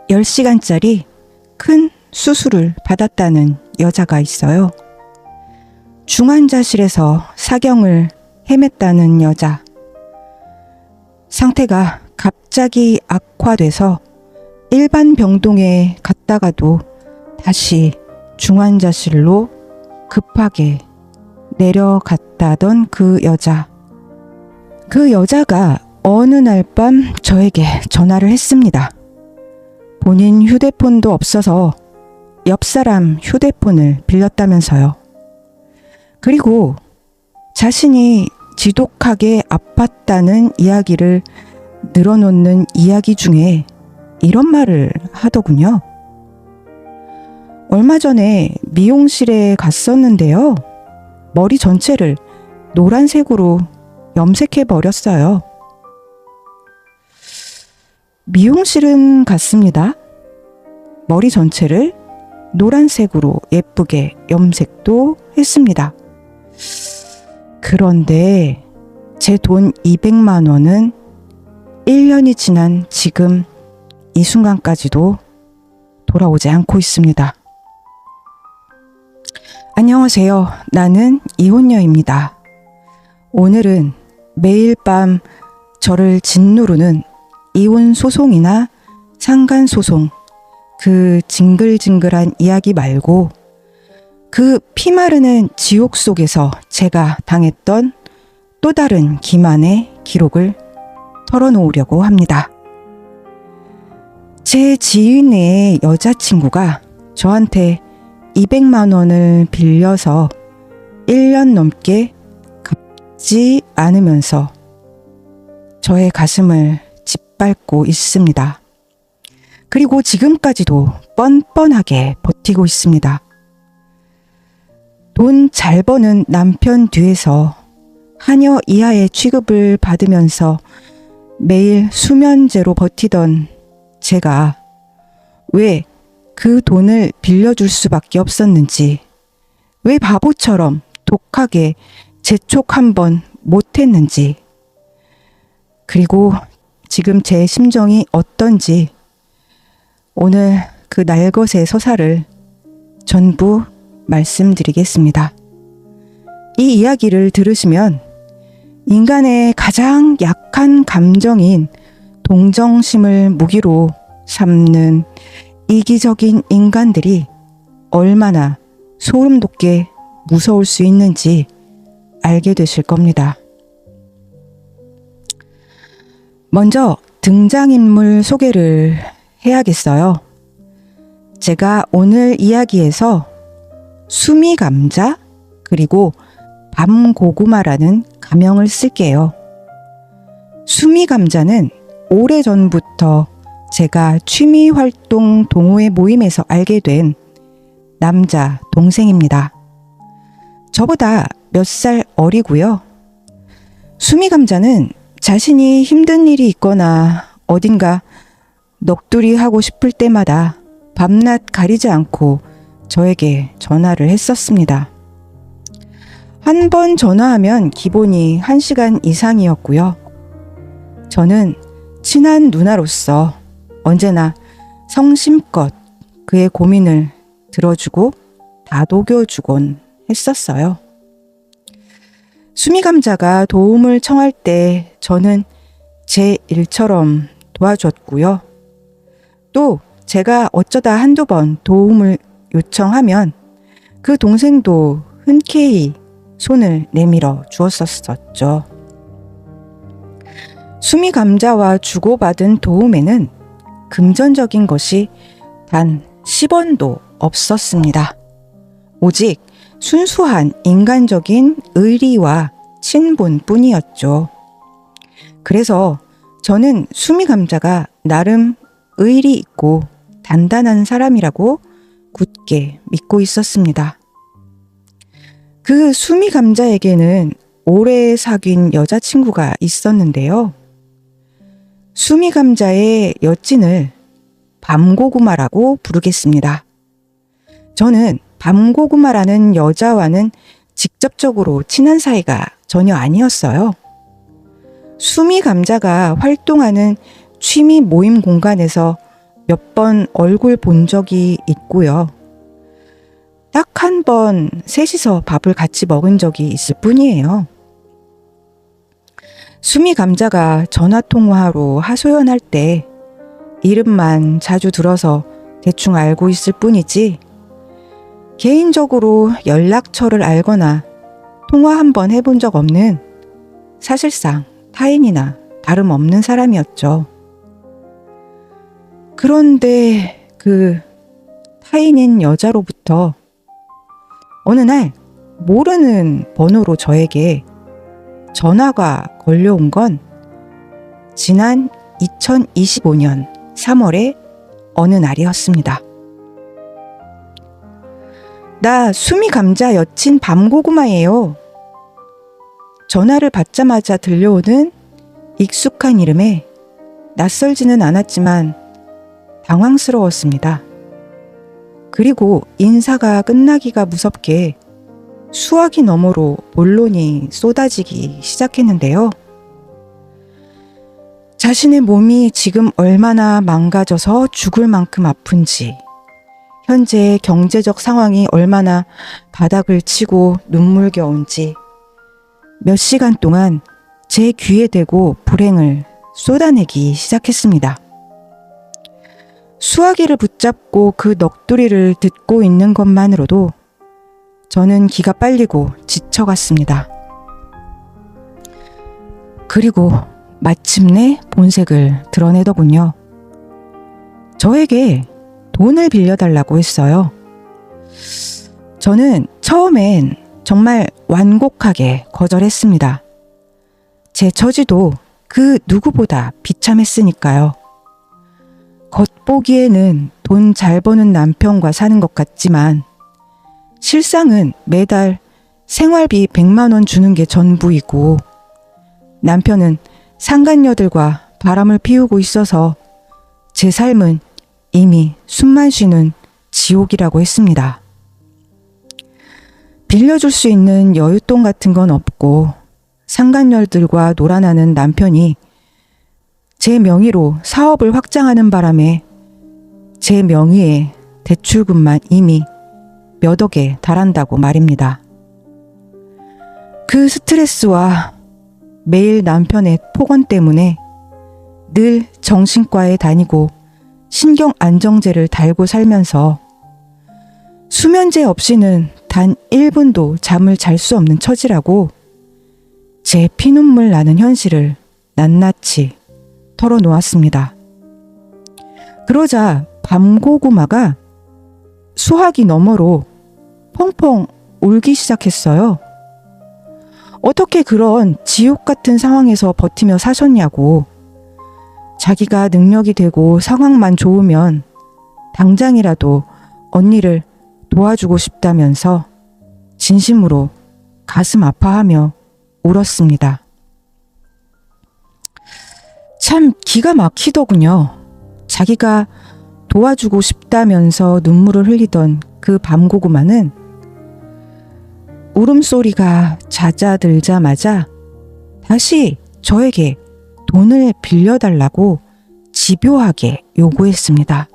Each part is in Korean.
10시간짜리 큰 수술을 받았다는 여자가 있어요. 중환자실에서 사경을 헤맸다는 여자. 상태가 갑자기 악화돼서 일반 병동에 갔다가도 다시 중환자실로 급하게 내려갔다던 그 여자. 그 여자가 어느 날 밤 저에게 전화를 했습니다. 본인 휴대폰도 없어서 옆 사람 휴대폰을 빌렸다면서요. 그리고 자신이 지독하게 아팠다는 이야기를 늘어놓는 이야기 중에 이런 말을 하더군요. 얼마 전에 미용실에 갔었는데요. 머리 전체를 노란색으로 염색해 버렸어요. 미용실은 갔습니다. 머리 전체를 노란색으로 예쁘게 염색도 했습니다. 그런데 제 돈 200만 원은 1년이 지난 지금 이 순간까지도 돌아오지 않고 있습니다. 안녕하세요. 나는 이혼녀입니다. 오늘은 매일 밤 저를 짓누르는 이혼 소송이나 상간 소송, 그 징글징글한 이야기 말고 그 피마르는 지옥 속에서 제가 당했던 또 다른 기만의 기록을 털어놓으려고 합니다. 제 지인의 여자친구가 저한테 200만 원을 빌려서 1년 넘게 갚지 않으면서 저의 가슴을 짓밟고 있습니다. 그리고 지금까지도 뻔뻔하게 버티고 있습니다. 돈 잘 버는 남편 뒤에서 하녀 이하의 취급을 받으면서 매일 수면제로 버티던 제가 왜 그 돈을 빌려줄 수밖에 없었는지, 왜 바보처럼 독하게 재촉 한번 못했는지, 그리고 지금 제 심정이 어떤지 오늘 그 날것의 서사를 전부 말씀드리겠습니다. 이 이야기를 들으시면 인간의 가장 약한 감정인 동정심을 무기로 삼는 이기적인 인간들이 얼마나 소름 돋게 무서울 수 있는지 알게 되실 겁니다. 먼저 등장인물 소개를 해야겠어요. 제가 오늘 이야기에서 수미감자 그리고 밤고구마라는 가명을 쓸게요. 수미감자는 오래전부터 제가 취미활동 동호회 모임에서 알게 된 남자 동생입니다. 저보다 몇 살 어리고요. 수미감자는 자신이 힘든 일이 있거나 어딘가 넋두리 하고 싶을 때마다 밤낮 가리지 않고 저에게 전화를 했었습니다. 한 번 전화하면 기본이 1시간 이상이었고요. 저는 친한 누나로서 언제나 성심껏 그의 고민을 들어주고 다독여주곤 했었어요. 수미감자가 도움을 청할 때 저는 제 일처럼 도와줬고요. 또 제가 어쩌다 한두 번 도움을 요청하면 그 동생도 흔쾌히 손을 내밀어 주었었죠. 수미감자와 주고받은 도움에는 금전적인 것이 단 10원도 없었습니다. 오직 순수한 인간적인 의리와 친분뿐이었죠. 그래서 저는 수미감자가 나름 의리 있고 단단한 사람이라고 굳게 믿고 있었습니다. 그 수미감자에게는 오래 사귄 여자친구가 있었는데요. 수미감자의 여친을 밤고구마라고 부르겠습니다. 저는 밤고구마라는 여자와는 직접적으로 친한 사이가 전혀 아니었어요. 수미감자가 활동하는 취미 모임 공간에서 몇 번 얼굴 본 적이 있고요. 딱 한 번 셋이서 밥을 같이 먹은 적이 있을 뿐이에요. 수미 감자가 전화통화로 하소연할 때 이름만 자주 들어서 대충 알고 있을 뿐이지 개인적으로 연락처를 알거나 통화 한 번 해본 적 없는 사실상 타인이나 다름없는 사람이었죠. 그런데 그 타인인 여자로부터 어느 날 모르는 번호로 저에게 전화가 걸려온 건 지난 2025년 3월의 어느 날이었습니다. 나 수미 감자 여친 밤고구마예요. 전화를 받자마자 들려오는 익숙한 이름에 낯설지는 않았지만 당황스러웠습니다. 그리고 인사가 끝나기가 무섭게 수화기 너머로 본론이 쏟아지기 시작했는데요. 자신의 몸이 지금 얼마나 망가져서 죽을 만큼 아픈지, 현재의 경제적 상황이 얼마나 바닥을 치고 눈물겨운지 몇 시간 동안 제 귀에 대고 불행을 쏟아내기 시작했습니다. 수화기를 붙잡고 그 넋두리를 듣고 있는 것만으로도 저는 기가 빨리고 지쳐갔습니다. 그리고 마침내 본색을 드러내더군요. 저에게 돈을 빌려달라고 했어요. 저는 처음엔 정말 완곡하게 거절했습니다. 제 처지도 그 누구보다 비참했으니까요. 겉보기에는 돈 잘 버는 남편과 사는 것 같지만 실상은 매달 생활비 100만 원 주는 게 전부이고 남편은 상간녀들과 바람을 피우고 있어서 제 삶은 이미 숨만 쉬는 지옥이라고 했습니다. 빌려줄 수 있는 여윳돈 같은 건 없고 상간녀들과 놀아나는 남편이 제 명의로 사업을 확장하는 바람에 제 명의의 대출금만 이미 몇 억에 달한다고 말입니다. 그 스트레스와 매일 남편의 폭언 때문에 늘 정신과에 다니고 신경 안정제를 달고 살면서 수면제 없이는 단 1분도 잠을 잘 수 없는 처지라고 제 피눈물 나는 현실을 낱낱이 털어놓았습니다. 그러자 밤고구마가 수화기 너머로 펑펑 울기 시작했어요. 어떻게 그런 지옥 같은 상황에서 버티며 사셨냐고. 자기가 능력이 되고 상황만 좋으면 당장이라도 언니를 도와주고 싶다면서 진심으로 가슴 아파하며 울었습니다. 참 기가 막히더군요. 자기가 도와주고 싶다면서 눈물을 흘리던 그 밤고구마는 울음소리가 잦아들자마자 다시 저에게 돈을 빌려달라고 집요하게 요구했습니다.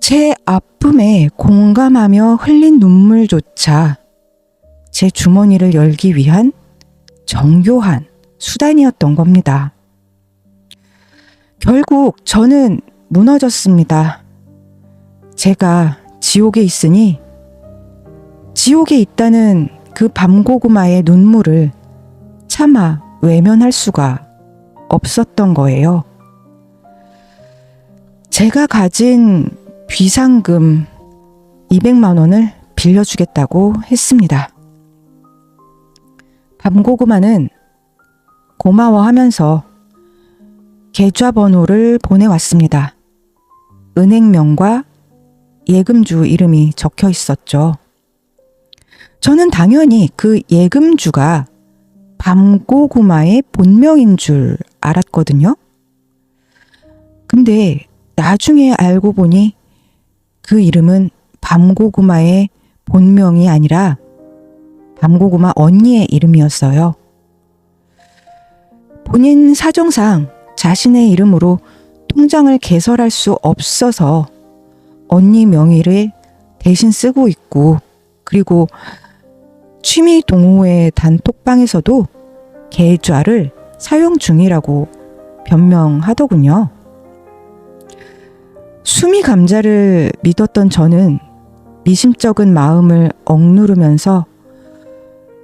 제 아픔에 공감하며 흘린 눈물조차 제 주머니를 열기 위한 정교한 수단이었던 겁니다. 결국 저는 무너졌습니다. 제가 지옥에 있으니 지옥에 있다는 그 밤고구마의 눈물을 차마 외면할 수가 없었던 거예요. 제가 가진 비상금 200만 원을 빌려주겠다고 했습니다. 밤고구마는 고마워하면서 계좌번호를 보내왔습니다. 은행명과 예금주 이름이 적혀 있었죠. 저는 당연히 그 예금주가 밤고구마의 본명인 줄 알았거든요. 근데 나중에 알고 보니 그 이름은 밤고구마의 본명이 아니라 밤고구마 언니의 이름이었어요. 본인 사정상 자신의 이름으로 통장을 개설할 수 없어서 언니 명의를 대신 쓰고 있고, 그리고 취미 동호회 단톡방에서도 계좌를 사용 중이라고 변명하더군요. 수미 감자를 믿었던 저는 미심쩍은 마음을 억누르면서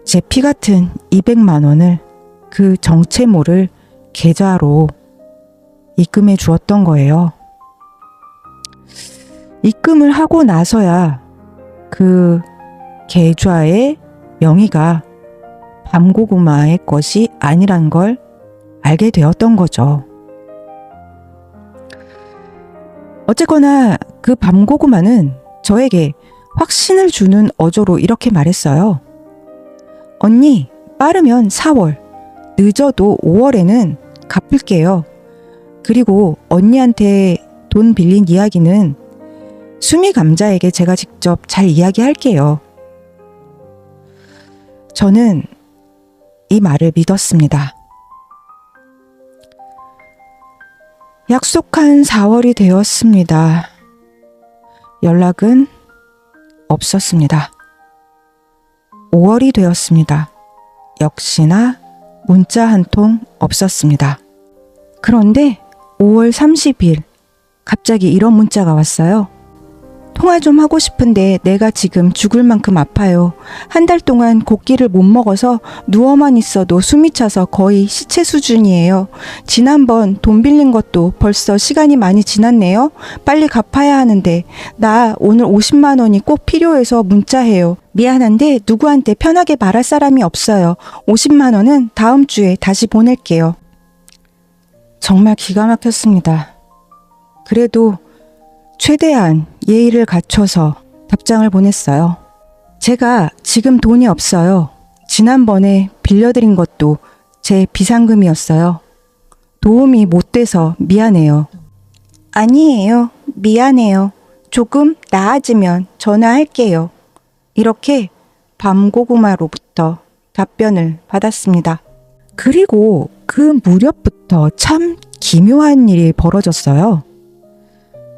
제 피 같은 200만 원을 그 정체 모를 계좌로 입금해 주었던 거예요. 입금을 하고 나서야 그 계좌의 명의가 밤고구마의 것이 아니란 걸 알게 되었던 거죠. 어쨌거나 그 밤고구마는 저에게 확신을 주는 어조로 이렇게 말했어요. 언니, 빠르면 4월, 늦어도 5월에는 갚을게요. 그리고 언니한테 돈 빌린 이야기는 수미 감자에게 제가 직접 잘 이야기할게요. 저는 이 말을 믿었습니다. 약속한 4월이 되었습니다. 연락은 없었습니다. 5월이 되었습니다. 역시나 문자 한 통 없었습니다. 그런데 5월 30일 갑자기 이런 문자가 왔어요. 통화 좀 하고 싶은데 내가 지금 죽을 만큼 아파요. 한 달 동안 곡기를 못 먹어서 누워만 있어도 숨이 차서 거의 시체 수준이에요. 지난번 돈 빌린 것도 벌써 시간이 많이 지났네요. 빨리 갚아야 하는데 나 오늘 50만 원이 꼭 필요해서 문자해요. 미안한데 누구한테 편하게 말할 사람이 없어요. 50만 원은 다음 주에 다시 보낼게요. 정말 기가 막혔습니다. 그래도 최대한 예의를 갖춰서 답장을 보냈어요. 제가 지금 돈이 없어요. 지난번에 빌려드린 것도 제 비상금이었어요. 도움이 못 돼서 미안해요. 아니에요. 미안해요. 조금 나아지면 전화할게요. 이렇게 밤고구마로부터 답변을 받았습니다. 그리고 그 무렵부터 참 기묘한 일이 벌어졌어요.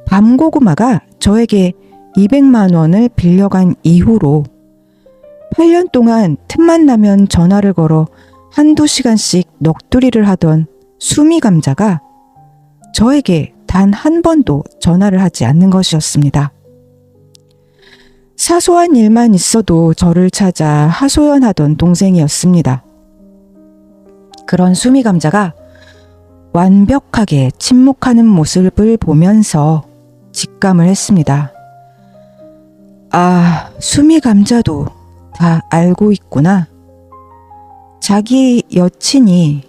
밤고구마가 저에게 200만 원을 빌려간 이후로 8년 동안 틈만 나면 전화를 걸어 한두 시간씩 넋두리를 하던 수미 감자가 저에게 단 한 번도 전화를 하지 않는 것이었습니다. 사소한 일만 있어도 저를 찾아 하소연하던 동생이었습니다. 그런 수미 감자가 완벽하게 침묵하는 모습을 보면서 직감을 했습니다. 아, 수미 감자도 다 알고 있구나. 자기 여친이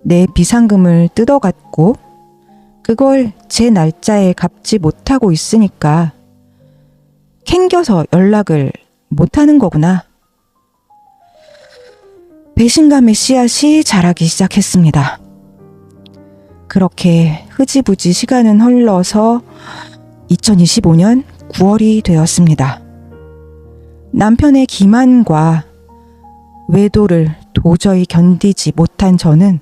내 비상금을 뜯어갔고 그걸 제 날짜에 갚지 못하고 있으니까 캥겨서 연락을 못하는 거구나. 배신감의 씨앗이 자라기 시작했습니다. 그렇게 흐지부지 시간은 흘러서 2025년 9월이 되었습니다. 남편의 기만과 외도를 도저히 견디지 못한 저는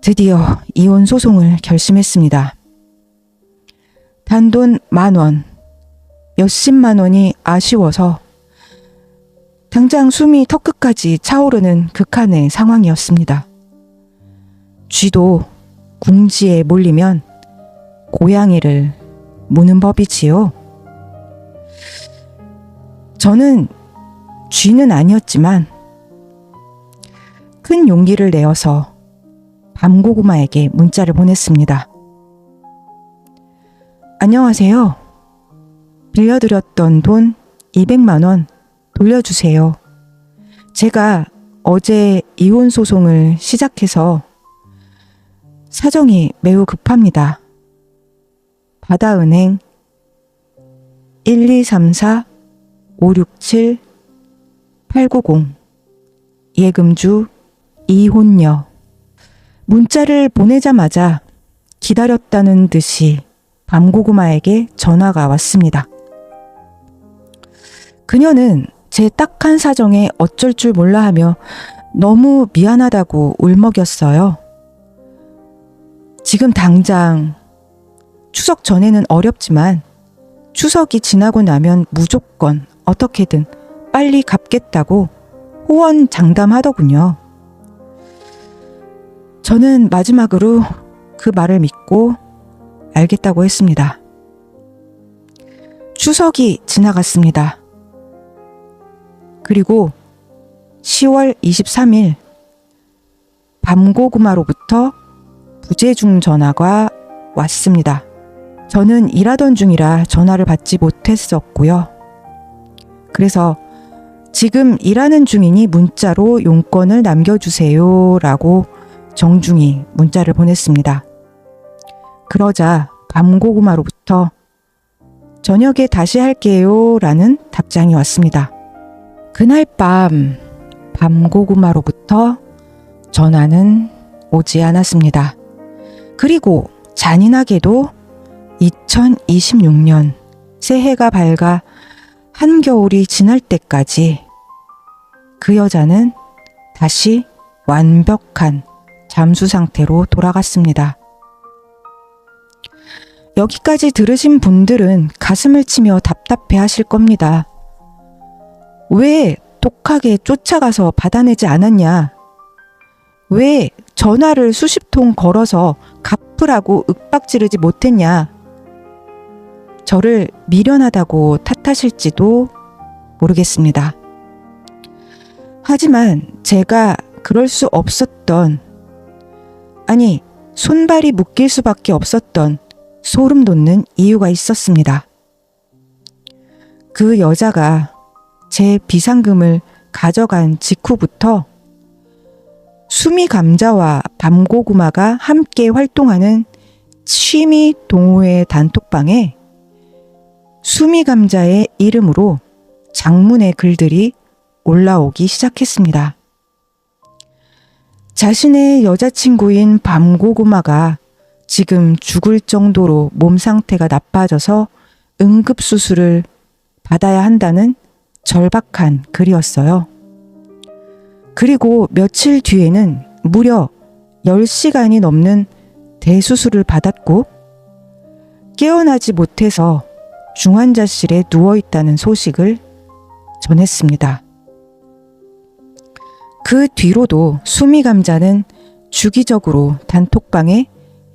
드디어 이혼 소송을 결심했습니다. 단돈 10,000원, 몇십만 원이 아쉬워서 당장 숨이 턱끝까지 차오르는 극한의 상황이었습니다. 쥐도 궁지에 몰리면 고양이를 무는 법이지요. 저는 쥐는 아니었지만 큰 용기를 내어서 밤고구마에게 문자를 보냈습니다. 안녕하세요. 빌려드렸던 돈 200만 원 돌려주세요. 제가 어제 이혼 소송을 시작해서 사정이 매우 급합니다. 바다은행 1234567-890 예금주 이혼녀. 문자를 보내자마자 기다렸다는 듯이 밤고구마에게 전화가 왔습니다. 그녀는 제 딱한 사정에 어쩔 줄 몰라 하며 너무 미안하다고 울먹였어요. 지금 당장 추석 전에는 어렵지만 추석이 지나고 나면 무조건 어떻게든 빨리 갚겠다고 호언장담하더군요. 저는 마지막으로 그 말을 믿고 알겠다고 했습니다. 추석이 지나갔습니다. 그리고 10월 23일 밤고구마로부터 부재중 전화가 왔습니다. 저는 일하던 중이라 전화를 받지 못했었고요. 그래서 지금 일하는 중이니 문자로 용건을 남겨주세요 라고 정중히 문자를 보냈습니다. 그러자 밤고구마로부터 저녁에 다시 할게요 라는 답장이 왔습니다. 그날 밤 밤고구마로부터 전화는 오지 않았습니다. 그리고 잔인하게도 2026년 새해가 밝아 한겨울이 지날 때까지 그 여자는 다시 완벽한 잠수 상태로 돌아갔습니다. 여기까지 들으신 분들은 가슴을 치며 답답해 하실 겁니다. 왜 독하게 쫓아가서 받아내지 않았냐? 왜 전화를 수십 통 걸어서 갚으라고 윽박지르지 못했냐? 저를 미련하다고 탓하실지도 모르겠습니다. 하지만 제가 그럴 수 없었던, 아니 손발이 묶일 수밖에 없었던 소름 돋는 이유가 있었습니다. 그 여자가 제 비상금을 가져간 직후부터 수미 감자와 밤고구마가 함께 활동하는 취미 동호회 단톡방에 수미 감자의 이름으로 장문의 글들이 올라오기 시작했습니다. 자신의 여자친구인 밤고구마가 지금 죽을 정도로 몸 상태가 나빠져서 응급수술을 받아야 한다는 절박한 글이었어요. 그리고 며칠 뒤에는 무려 10시간이 넘는 대수술을 받았고 깨어나지 못해서 중환자실에 누워있다는 소식을 전했습니다. 그 뒤로도 수미감자는 주기적으로 단톡방에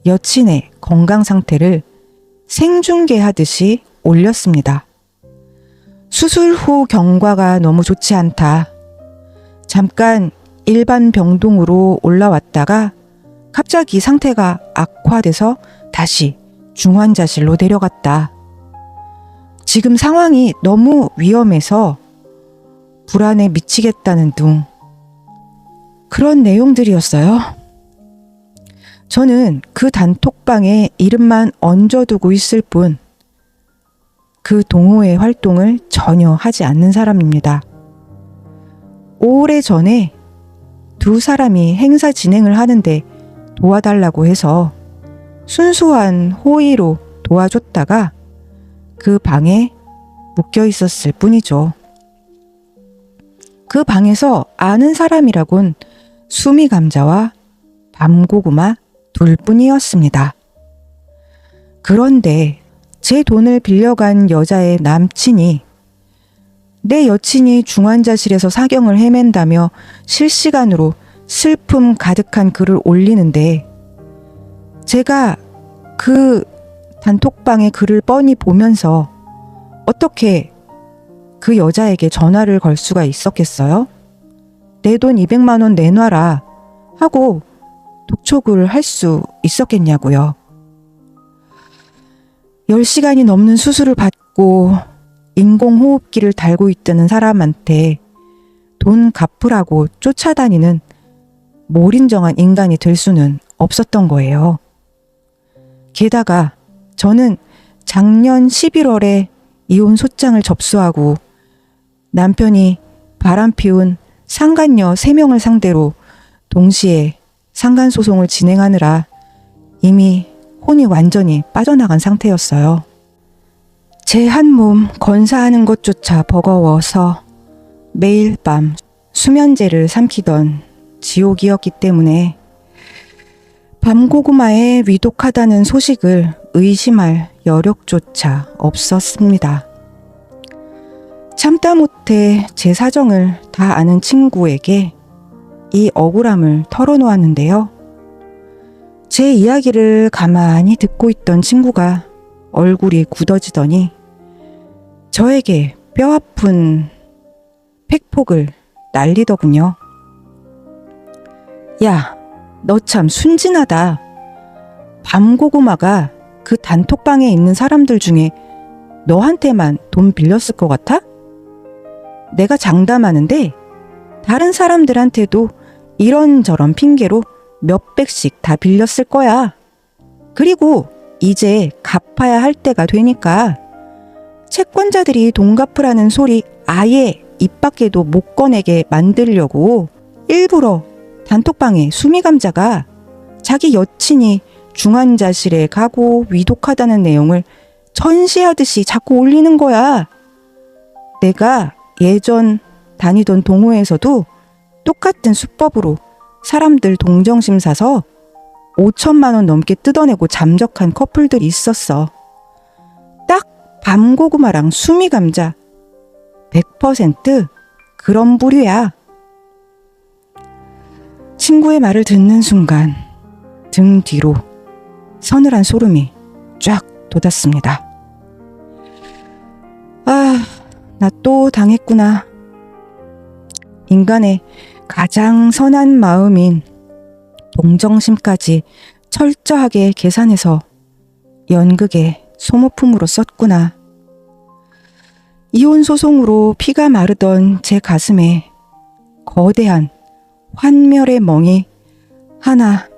여친의 건강 상태를 생중계하듯이 올렸습니다. 수술 후 경과가 너무 좋지 않다. 잠깐 일반 병동으로 올라왔다가 갑자기 상태가 악화돼서 다시 중환자실로 내려갔다. 지금 상황이 너무 위험해서 불안에 미치겠다는 등 그런 내용들이었어요. 저는 그 단톡방에 이름만 얹어두고 있을 뿐 그 동호회 활동을 전혀 하지 않는 사람입니다. 오래전에 두 사람이 행사 진행을 하는데 도와달라고 해서 순수한 호의로 도와줬다가 그 방에 묶여 있었을 뿐이죠. 그 방에서 아는 사람이라곤 수미감자와 밤고구마 둘뿐이었습니다. 그런데 제 돈을 빌려간 여자의 남친이 내 여친이 중환자실에서 사경을 헤맨다며 실시간으로 슬픔 가득한 글을 올리는데 제가 그 단톡방의 글을 뻔히 보면서 어떻게 그 여자에게 전화를 걸 수가 있었겠어요? 내 돈 200만 원 내놔라 하고 독촉을 할 수 있었겠냐고요. 10시간이 넘는 수술을 받고 인공호흡기를 달고 있다는 사람한테 돈 갚으라고 쫓아다니는 몰인정한 인간이 될 수는 없었던 거예요. 게다가 저는 작년 11월에 이혼 소장을 접수하고 남편이 바람피운 상간녀 3명을 상대로 동시에 상간소송을 진행하느라 이미 혼이 완전히 빠져나간 상태였어요. 제 한 몸 건사하는 것조차 버거워서 매일 밤 수면제를 삼키던 지옥이었기 때문에 밤고구마에 위독하다는 소식을 의심할 여력조차 없었습니다. 참다 못해 제 사정을 다 아는 친구에게 이 억울함을 털어놓았는데요. 제 이야기를 가만히 듣고 있던 친구가 얼굴이 굳어지더니 저에게 뼈아픈 팩폭을 날리더군요. 야, 너 참 순진하다. 밤고구마가 그 단톡방에 있는 사람들 중에 너한테만 돈 빌렸을 것 같아? 내가 장담하는데 다른 사람들한테도 이런저런 핑계로 몇백씩 다 빌렸을 거야. 그리고 이제 갚아야 할 때가 되니까 채권자들이 돈 갚으라는 소리 아예 입 밖에도 못 꺼내게 만들려고 일부러 단톡방에 수미감자가 자기 여친이 중환자실에 가고 위독하다는 내용을 전시하듯이 자꾸 올리는 거야. 내가 예전 다니던 동호회에서도 똑같은 수법으로 사람들 동정심 사서 5천만 원 넘게 뜯어내고 잠적한 커플들이 있었어. 딱 밤고구마랑 수미감자 100% 그런 부류야. 친구의 말을 듣는 순간 등 뒤로 서늘한 소름이 쫙 돋았습니다. 아, 나 또 당했구나. 인간의 가장 선한 마음인 동정심까지 철저하게 계산해서 연극의 소모품으로 썼구나. 이혼 소송으로 피가 마르던 제 가슴에 거대한 환멸의 멍이 하나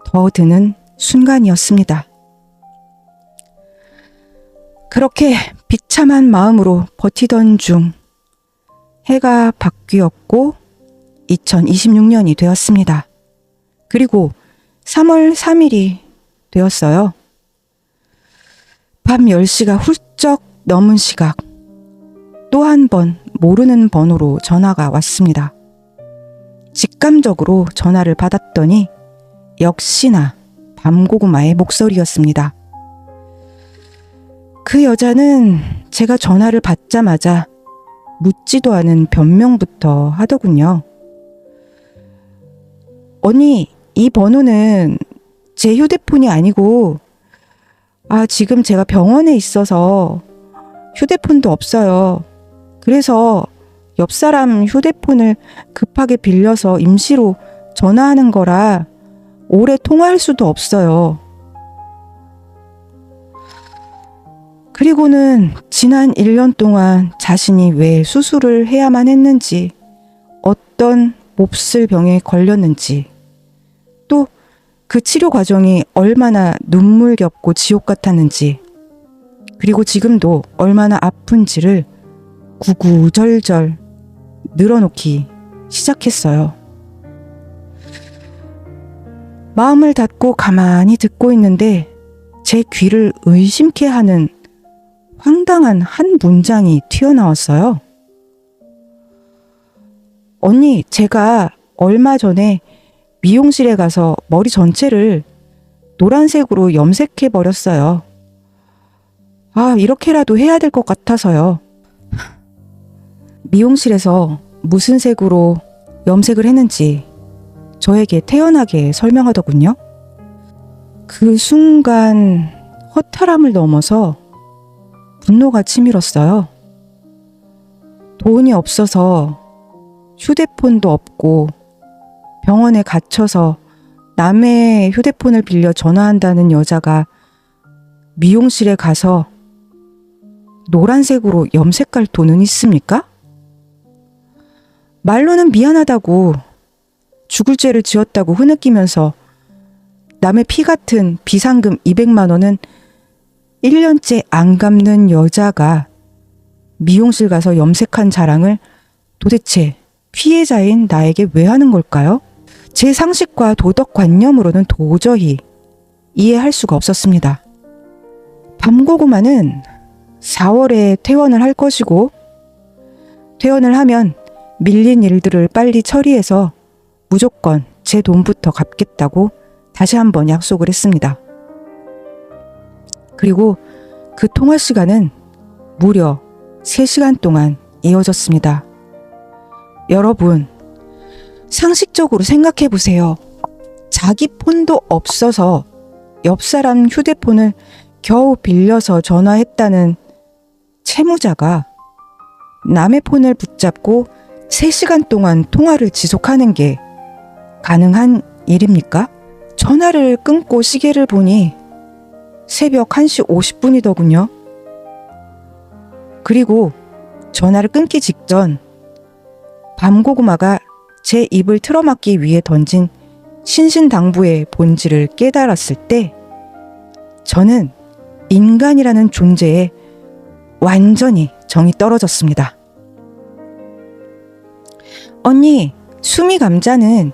더 드는 순간이었습니다. 그렇게 비참한 마음으로 버티던 중 해가 바뀌었고 2026년이 되었습니다. 그리고 3월 3일이 되었어요. 밤 10시가 훌쩍 넘은 시각, 또 한 번 모르는 번호로 전화가 왔습니다. 직감적으로 전화를 받았더니 역시나 밤고구마의 목소리였습니다. 그 여자는 제가 전화를 받자마자 묻지도 않은 변명부터 하더군요. 언니, 이 번호는 제 휴대폰이 아니고, 지금 제가 병원에 있어서 휴대폰도 없어요. 그래서 옆 사람 휴대폰을 급하게 빌려서 임시로 전화하는 거라 오래 통화할 수도 없어요. 그리고는 지난 1년 동안 자신이 왜 수술을 해야만 했는지, 어떤 몹쓸 병에 걸렸는지, 또 그 치료 과정이 얼마나 눈물겹고 지옥 같았는지, 그리고 지금도 얼마나 아픈지를 구구절절 늘어놓기 시작했어요. 마음을 닫고 가만히 듣고 있는데 제 귀를 의심케 하는 황당한 한 문장이 튀어나왔어요. 언니, 제가 얼마 전에 미용실에 가서 머리 전체를 노란색으로 염색해 버렸어요. 이렇게라도 해야 될 것 같아서요. 미용실에서 무슨 색으로 염색을 했는지 저에게 태연하게 설명하더군요. 그 순간 허탈함을 넘어서 분노가 치밀었어요. 돈이 없어서 휴대폰도 없고 병원에 갇혀서 남의 휴대폰을 빌려 전화한다는 여자가 미용실에 가서 노란색으로 염색할 돈은 있습니까? 말로는 미안하다고, 죽을 죄를 지었다고 흐느끼면서 남의 피 같은 비상금 200만 원은 1년째 안 갚는 여자가 미용실 가서 염색한 자랑을 도대체 피해자인 나에게 왜 하는 걸까요? 제 상식과 도덕관념으로는 도저히 이해할 수가 없었습니다. 밤고구마는 4월에 퇴원을 할 것이고, 퇴원을 하면 밀린 일들을 빨리 처리해서 무조건 제 돈부터 갚겠다고 다시 한번 약속을 했습니다. 그리고 그 통화 시간은 무려 3시간 동안 이어졌습니다. 여러분, 상식적으로 생각해 보세요. 자기 폰도 없어서 옆 사람 휴대폰을 겨우 빌려서 전화했다는 채무자가 남의 폰을 붙잡고 3시간 동안 통화를 지속하는 게 가능한 일입니까? 전화를 끊고 시계를 보니 새벽 1시 50분이더군요. 그리고 전화를 끊기 직전 밤고구마가 제 입을 틀어막기 위해 던진 신신당부의 본질을 깨달았을 때 저는 인간이라는 존재에 완전히 정이 떨어졌습니다. 언니, 수미 감자는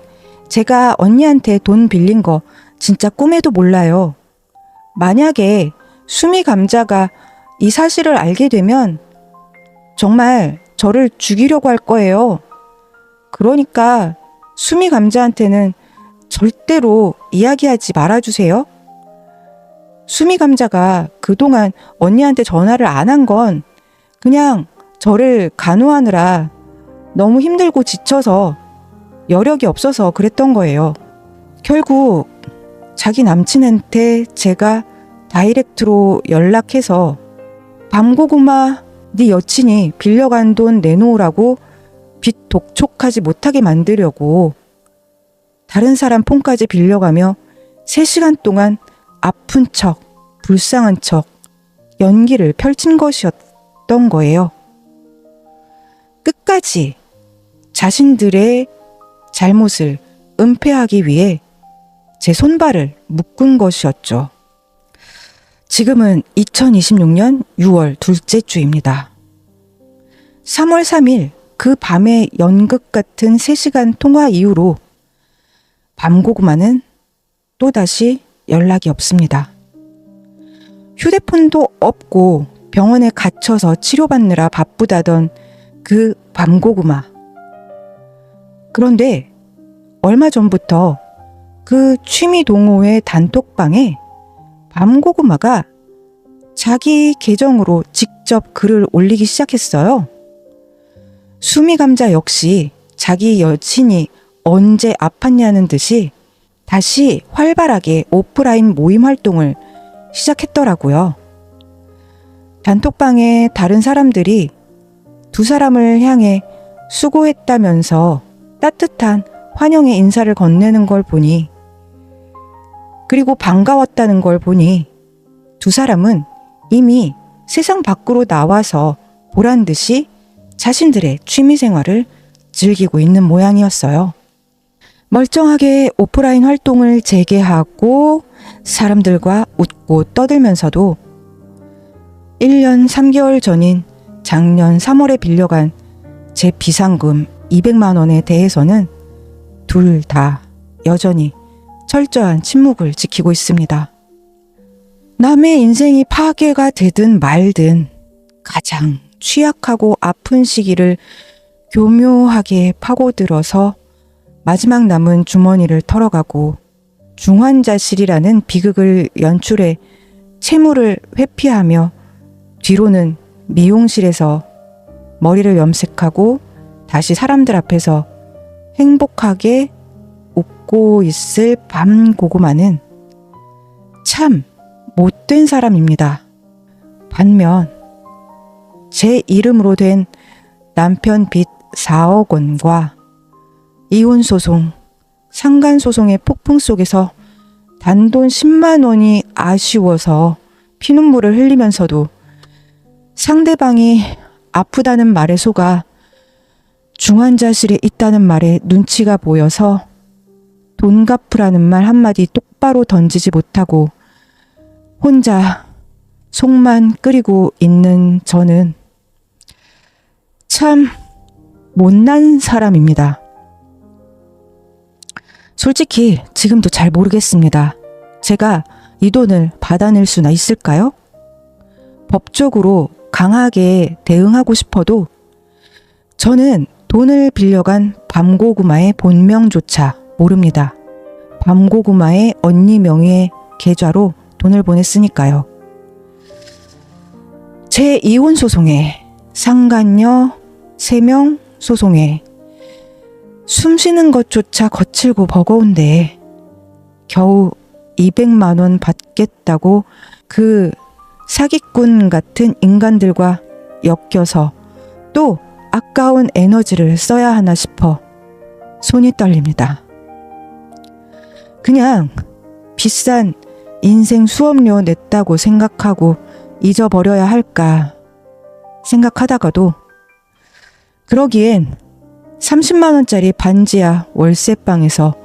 제가 언니한테 돈 빌린 거 진짜 꿈에도 몰라요. 만약에 수미 감자가 이 사실을 알게 되면 정말 저를 죽이려고 할 거예요. 그러니까 수미 감자한테는 절대로 이야기하지 말아주세요. 수미 감자가 그동안 언니한테 전화를 안 한 건 그냥 저를 간호하느라 너무 힘들고 지쳐서 여력이 없어서 그랬던 거예요. 결국 자기 남친한테 제가 다이렉트로 연락해서 밤고구마 네 여친이 빌려간 돈 내놓으라고 빚 독촉하지 못하게 만들려고 다른 사람 폰까지 빌려가며 3시간 동안 아픈 척, 불쌍한 척 연기를 펼친 것이었던 거예요. 끝까지 자신들의 잘못을 은폐하기 위해 제 손발을 묶은 것이었죠. 지금은 2026년 6월 둘째 주입니다. 3월 3일 그 밤의 연극 같은 3시간 통화 이후로 밤고구마는 또다시 연락이 없습니다. 휴대폰도 없고 병원에 갇혀서 치료받느라 바쁘다던 그 밤고구마. 그런데 얼마 전부터 그 취미 동호회 단톡방에 밤고구마가 자기 계정으로 직접 글을 올리기 시작했어요. 수미감자 역시 자기 여친이 언제 아팠냐는 듯이 다시 활발하게 오프라인 모임 활동을 시작했더라고요. 단톡방에 다른 사람들이 두 사람을 향해 수고했다면서 따뜻한 환영의 인사를 건네는 걸 보니, 그리고 반가웠다는 걸 보니 두 사람은 이미 세상 밖으로 나와서 보란 듯이 자신들의 취미생활을 즐기고 있는 모양이었어요. 멀쩡하게 오프라인 활동을 재개하고 사람들과 웃고 떠들면서도 1년 3개월 전인 작년 3월에 빌려간 제 비상금 200만 원에 대해서는 둘 다 여전히 철저한 침묵을 지키고 있습니다. 남의 인생이 파괴가 되든 말든 가장 취약하고 아픈 시기를 교묘하게 파고들어서 마지막 남은 주머니를 털어가고 중환자실이라는 비극을 연출해 채무를 회피하며 뒤로는 미용실에서 머리를 염색하고 다시 사람들 앞에서 행복하게 웃고 있을 밤고구마는 참 못된 사람입니다. 반면 제 이름으로 된 남편 빚 4억 원과 이혼소송, 상간소송의 폭풍 속에서 단돈 10만 원이 아쉬워서 피눈물을 흘리면서도 상대방이 아프다는 말에 속아 중환자실에 있다는 말에 눈치가 보여서 돈 갚으라는 말 한마디 똑바로 던지지 못하고 혼자 속만 끓이고 있는 저는 참 못난 사람입니다. 솔직히 지금도 잘 모르겠습니다. 제가 이 돈을 받아낼 수나 있을까요? 법적으로 강하게 대응하고 싶어도 저는 돈을 빌려간 밤고구마의 본명조차 모릅니다. 밤고구마의 언니 명의의 계좌로 돈을 보냈으니까요. 제 이혼 소송에 상간녀 3명 소송에 숨쉬는 것조차 거칠고 버거운데 겨우 200만 원 받겠다고 그 사기꾼 같은 인간들과 엮여서 또 아까운 에너지를 써야 하나 싶어 손이 떨립니다. 그냥 비싼 인생 수업료 냈다고 생각하고 잊어버려야 할까 생각하다가도 그러기엔 30만 원짜리 반지하 월세방에서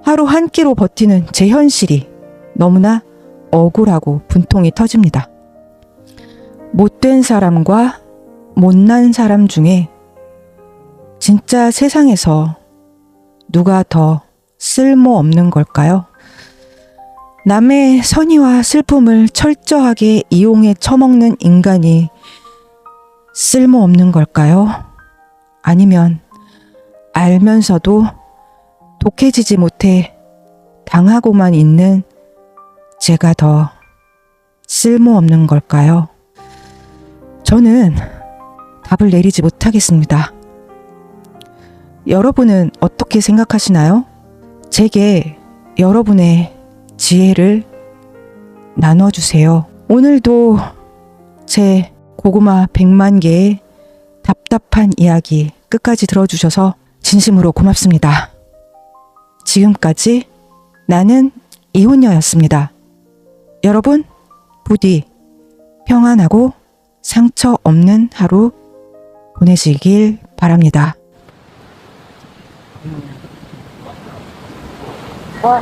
하루 한 끼로 버티는 제 현실이 너무나 억울하고 분통이 터집니다. 못된 사람과 못난 사람 중에 진짜 세상에서 누가 더 쓸모없는 걸까요? 남의 선의와 슬픔을 철저하게 이용해 처먹는 인간이 쓸모없는 걸까요? 아니면 알면서도 독해지지 못해 당하고만 있는 제가 더 쓸모없는 걸까요? 저는 답을 내리지 못하겠습니다. 여러분은 어떻게 생각하시나요? 제게 여러분의 지혜를 나눠주세요. 오늘도 제 고구마 100만 개의 답답한 이야기 끝까지 들어주셔서 진심으로 고맙습니다. 지금까지 나는 이혼녀였습니다. 여러분, 부디 평안하고 상처 없는 하루 보내시길 바랍니다. 와.